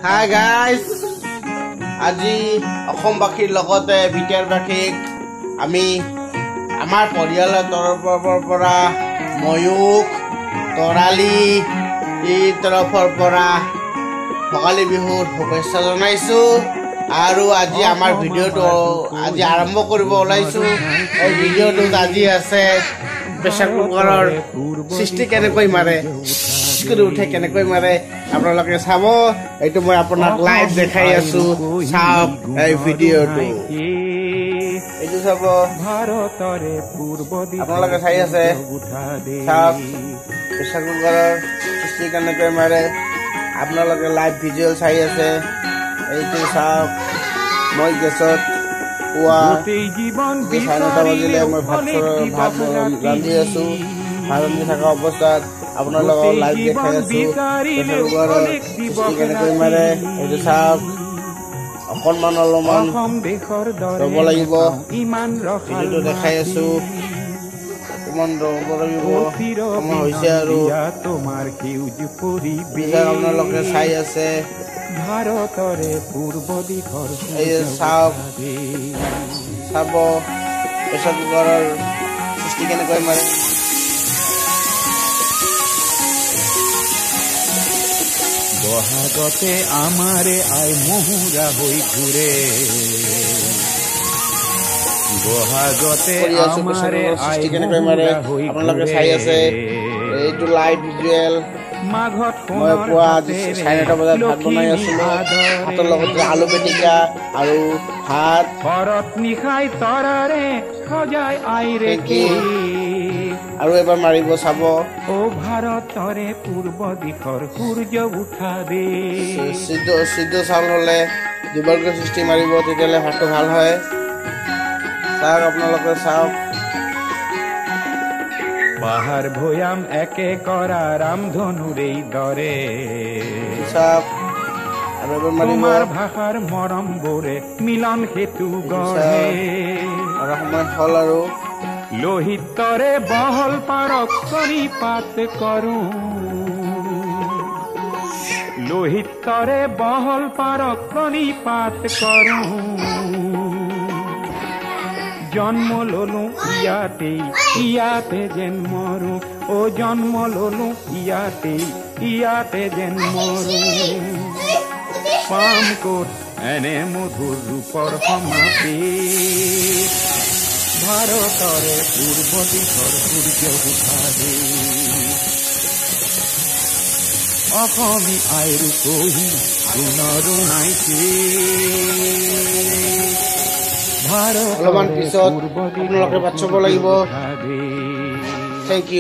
Hi guys, আজি অসমবাসীৰ লগতে বিটিয়াৰবাসীক আমি আমাৰ পৰিয়ালৰ তৰফৰ পৰা ময়ূক তৰালি এই তৰফৰ পৰা ভোগালী বিহুৰ শুভেচ্ছা জনাইছো আৰু আজি আমাৰ ভিডিঅ'টো আজি আৰম্ভ কৰিব ওলাইছো। এই ভিডিঅ'টোত আজি আছে প্ৰেছাৰ কুকাৰৰ সৃষ্টি কেনেকৈ মাৰে উঠে কেনেকৈ মাৰে আপোনালোকে চাব। এইটো মই আপোনাক লাইভ দেখাই আছো, চাওক এই ভিডিঅ'টো। এইটো চাব, আপোনালোকে চাই আছে, চাওক প্ৰেছাৰ কুকাৰৰ সৃষ্টি কেনেকৈ মাৰে। আপোনালোকে লাইভ ভিজুৱেল চাই আছে। এইটো চাওক, মই গেছত পুৱা 9:30 বাজিলে মই ভাত ৰান্ধি আছো। ভাত ৰান্ধি থকা অৱস্থাত আপোনালোকক লাইভ দেখাই আছো প্ৰেছাৰ কুকাৰৰ সৃষ্টি কেনেকৈ মাৰে। এইটো চাওক, অকণমান অলপমান ৰ'ব লাগিব, ভিডিঅ'টো দেখাই আছো। অকণমান ৰ'ব লাগিব, সময় হৈছে আৰু আপোনালোকে চাই আছে। এই চাওক, চাব প্ৰেছাৰ কুকাৰৰ সৃষ্টি কেনেকৈ মাৰে। বহাগতে আমাৰে আই মহুৰা হৈ ঘূৰে, বহাগতে আমাৰে আই মহুৰা হৈ ঘূৰে। এইটো লাইভ ভিজুৱেল। মাঘত মই পুৱা 9:30 বজাত ভাত বনাই আছিলো। ভাতৰ লগতে আলু পিটিকা আৰু ভাত। ঘৰত নিশাই তৰাৰে সজাই আইৰে আৰু এবাৰ মাৰিব চাব। ও ভাৰতৰে পূৰ্ব দিশৰ সূৰ্য উঠা দে। সিদ্ধ চাউল হলে দুবাৰকৈ সৃষ্টি মাৰিব, তেতিয়াহ'লে ভাতটো ভাল হয়। চাওক, আপোনালোকে চাওক। পাহাৰ ভৈয়াম একে কৰা ৰামধনুৰে দৰে, চাওক আৰু এবাৰ মাৰিব। তোমাৰ ভাষাৰ মৰম বোৰে মিলন সেতু গঢ়ে। আৰু সময় হ'ল আৰু লোহিতৰে বহল পাৰক কণিপাত কৰো, লোহিতৰে বহল পাৰক কণিপাত কৰো। জন্ম ললো ইয়াতে যেন মৰো, ও জন্ম ললো ইয়াতে যেন মৰো। পাম ক'ত এনে মধুৰ ৰূপৰ সমাপি, ভাৰতৰে পূৰ্ব দিশৰ সূৰ্য উঠা দে। অসমী আইৰো কহি গুণৰো নাইছে, অলপমান পিছত আপোনালোকে বাট চাব লাগিব। Thank U.